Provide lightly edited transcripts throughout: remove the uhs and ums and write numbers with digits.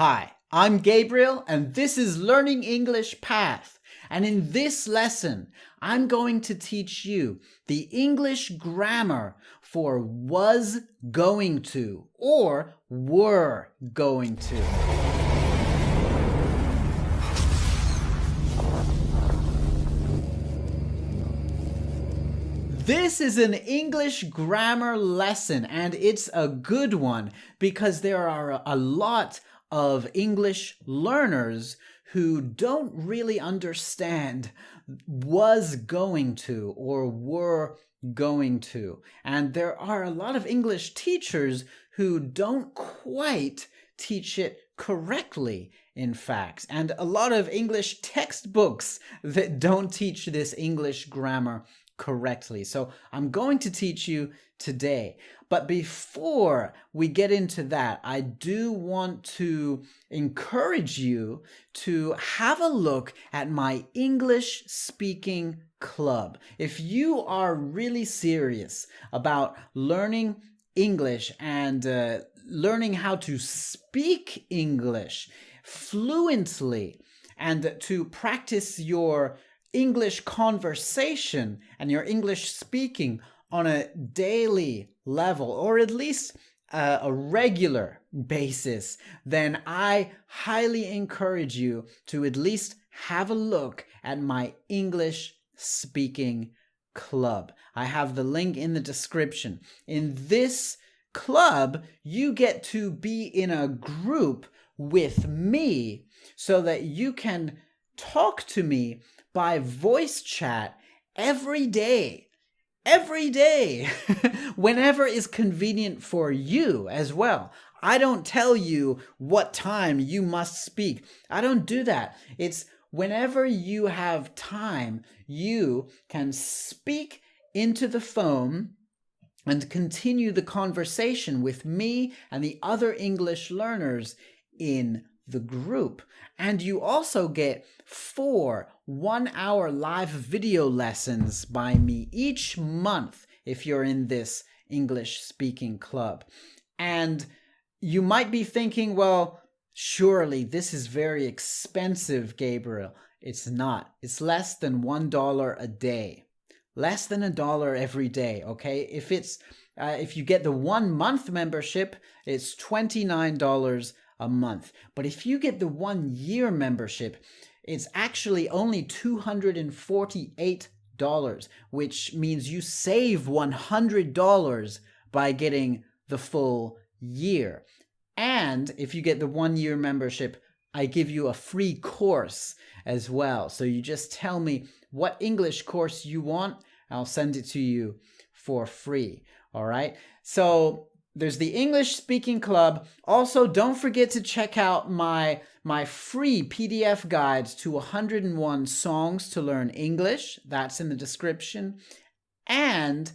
Hi, I'm Gabriel and this is Learning English Path. And in this lesson, I'm going to teach you the English grammar for was going to or were going to. This is an English grammar lesson and it's a good one because there are a lot of English learners who don't really understand was going to or were going to. And there are a lot of English teachers who don't quite teach it correctly, in fact, and a lot of English textbooks that don't teach this English grammar correctly. So I'm going to teach you today. But before we get into that, I do want to encourage you to have a look at my English speaking club. If you are really serious about learning English and learning how to speak English fluently and to practice your English conversation and your English speaking on a daily level, or at least a regular basis, then I highly encourage you to at least have a look at my English speaking club. I have the link in the description. In this club, you get to be in a group with me so that you can talk to me by voice chat every day, whenever is convenient for you as well. I don't tell you what time you must speak. I don't do that. It's whenever you have time, you can speak into the phone and continue the conversation with me and the other English learners in the group. And you also get 4 one-hour live video lessons by me each month if you're in this English speaking club. And you might be thinking, well, surely this is very expensive, Gabriel. It's not. It's less than $1 a day. Less than $1 every day, okay? If you get the 1 month membership, it's $29 a month. But if you get the 1 year membership, it's actually only $248, which means you save $100 by getting the full year. And if you get the 1 year membership, I give you a free course as well. So you just tell me what English course you want, I'll send it to you for free. All right? So there's the English Speaking Club. Also, don't forget to check out my free PDF guide to 101 songs to learn English. That's in the description. And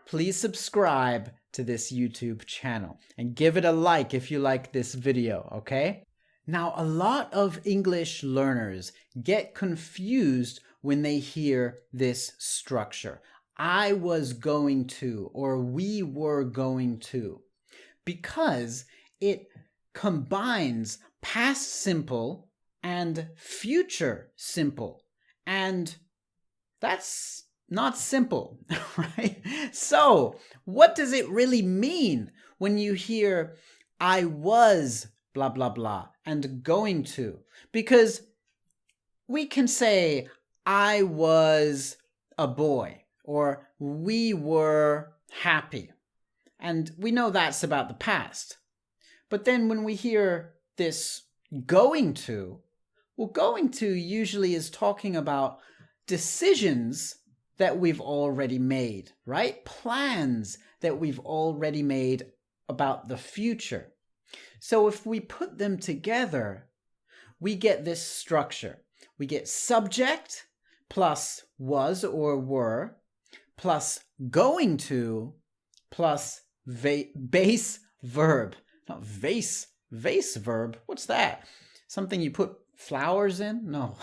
please subscribe to this YouTube channel and give it a like if you like this video, okay? Now, a lot of English learners get confused when they hear this structure. I was going to, or we were going to, because it combines past simple and future simple. And that's not simple, right? So, what does it really mean when you hear I was blah, blah, blah and going to? Because we can say I was a boy or we were happy. And we know that's about the past. But then when we hear this going to, well, going to usually is talking about decisions that we've already made, right? Plans that we've already made about the future. So if we put them together, we get this structure. We get subject plus was or were plus going to plus base verb. Not vase verb. What's that? Something you put flowers in? No.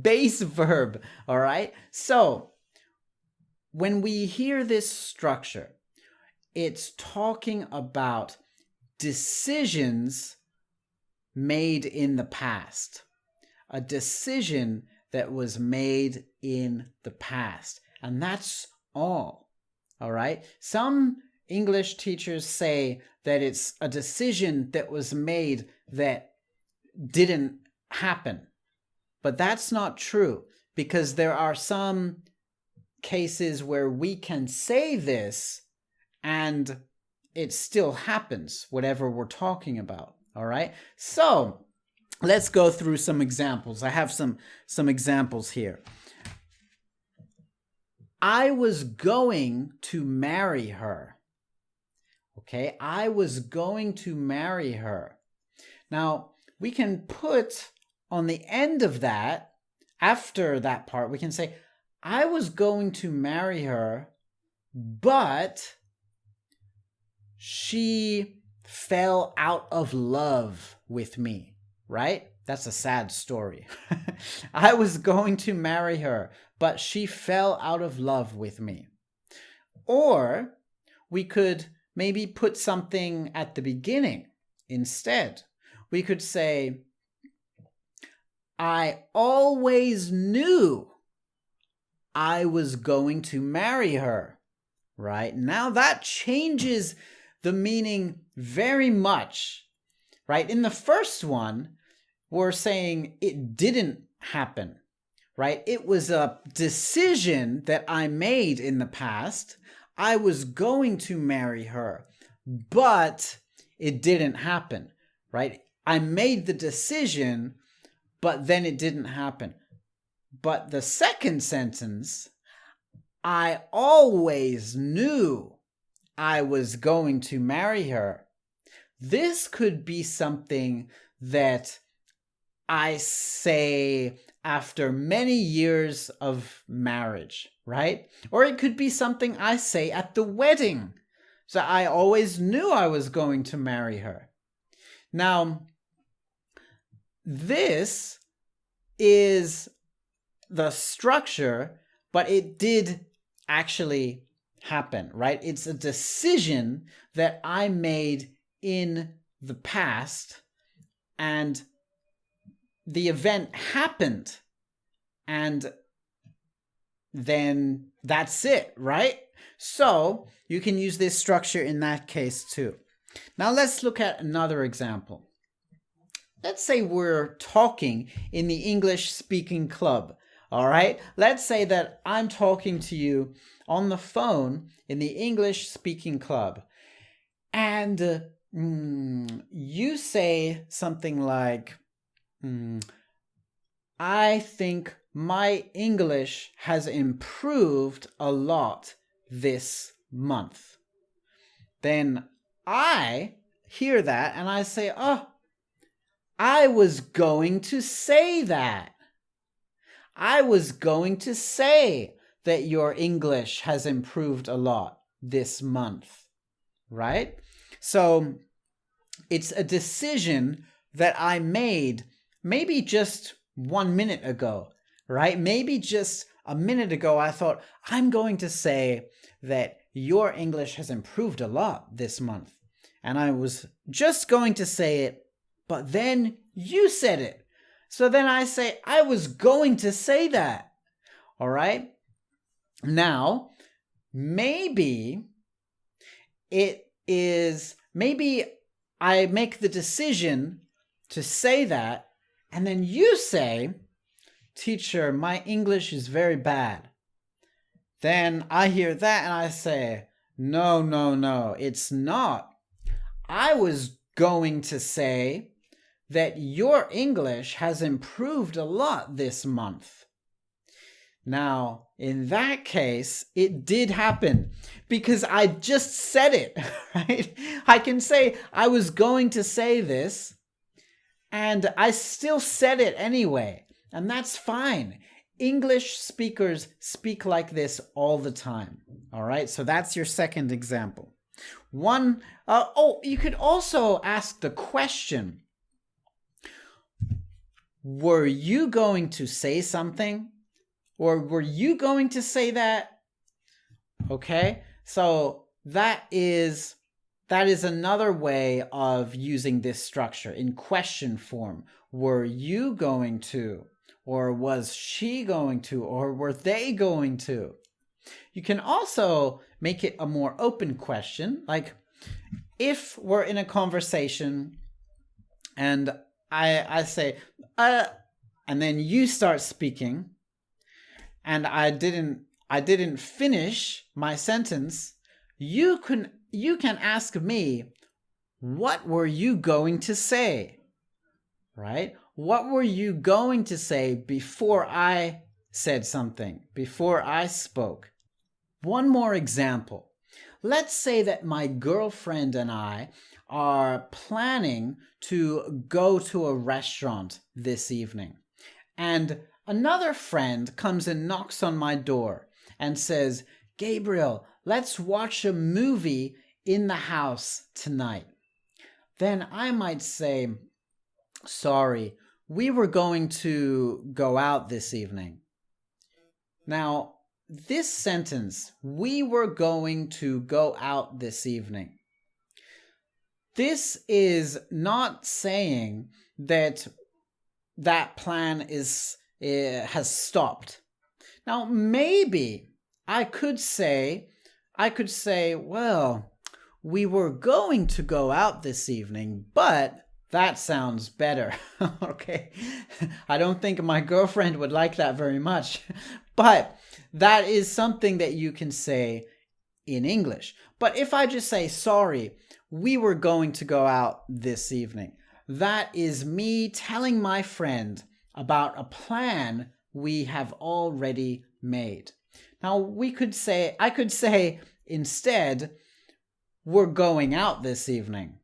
Base verb. All right. So when we hear this structure, it's talking about decisions made in the past. A decision that was made in the past. And that's all. All right? Some English teachers say that it's a decision that was made that didn't happen. But that's not true, because there are some cases where we can say this and it still happens, whatever we're talking about. All right? So let's go through some examples. I have some examples here. I was going to marry her. Okay, I was going to marry her. Now, we can put on the end of that, after that part, we can say, I was going to marry her, but she fell out of love with me, right? That's a sad story. I was going to marry her, but she fell out of love with me. Or we could maybe put something at the beginning instead. We could say, I always knew I was going to marry her, right? Now that changes the meaning very much, right? In the first one, we're saying it didn't happen, right? It was a decision that I made in the past. I was going to marry her, but it didn't happen, right? I made the decision, but then it didn't happen. But the second sentence, I always knew I was going to marry her. This could be something that I say after many years of marriage, right? Or it could be something I say at the wedding. So I always knew I was going to marry her. Now, this is the structure, but it did actually happen, right? It's a decision that I made in the past, and the event happened, and then that's it, right? So you can use this structure in that case too. Now let's look at another example. Let's say we're talking in the English speaking club, all right? Let's say that I'm talking to you on the phone in the English speaking club, and you say something like, I think my English has improved a lot this month. Then I hear that and I say, oh, I was going to say that. I was going to say that your English has improved a lot this month, right? So it's a decision that I made maybe just 1 minute ago, right? Maybe just a minute ago, I thought, I'm going to say that your English has improved a lot this month. And I was just going to say it, but then you said it. So then I say, I was going to say that. All right? Now, maybe I make the decision to say that, and then you say, teacher, my English is very bad. Then I hear that and I say, no, it's not. I was going to say that your English has improved a lot this month. Now, in that case, it did happen because I just said it, right? I can say I was going to say this and I still said it anyway, and that's fine. English speakers speak like this all the time, all right? So that's your second example. You could also ask the question, were you going to say something? Or were you going to say that? Okay, so that's that is another way of using this structure in question form. Were you going to? Or was she going to? Or were they going to? You can also make it a more open question, like if we're in a conversation and I say, and then you start speaking, and I didn't finish my sentence, you can ask me, what were you going to say? Right? What were you going to say before I said something, before I spoke? One more example. Let's say that my girlfriend and I are planning to go to a restaurant this evening. And another friend comes and knocks on my door and says, Gabriel, let's watch a movie in the house tonight. Then I might say, sorry, we were going to go out this evening. Now, this sentence, we were going to go out this evening. This is not saying that that plan has stopped. Now, maybe I could say, well, we were going to go out this evening, but that sounds better. Okay. I don't think my girlfriend would like that very much, but that is something that you can say in English. But if I just say, sorry, we were going to go out this evening, that is me telling my friend about a plan we have already made. Now, I could say instead, we're going out this evening,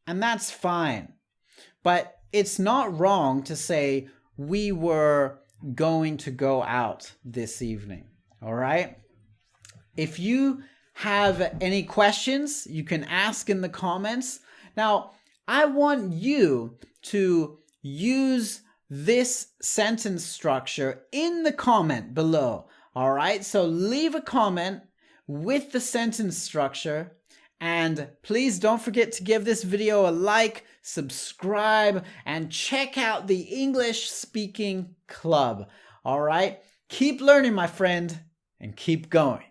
and that's fine. But it's not wrong to say we were going to go out this evening. All right? If you have any questions, you can ask in the comments. Now, I want you to use this sentence structure in the comment below. All right? So leave a comment with the sentence structure. And please don't forget to give this video a like, subscribe, and check out the English Speaking Club. All right? Keep learning, my friend, and keep going.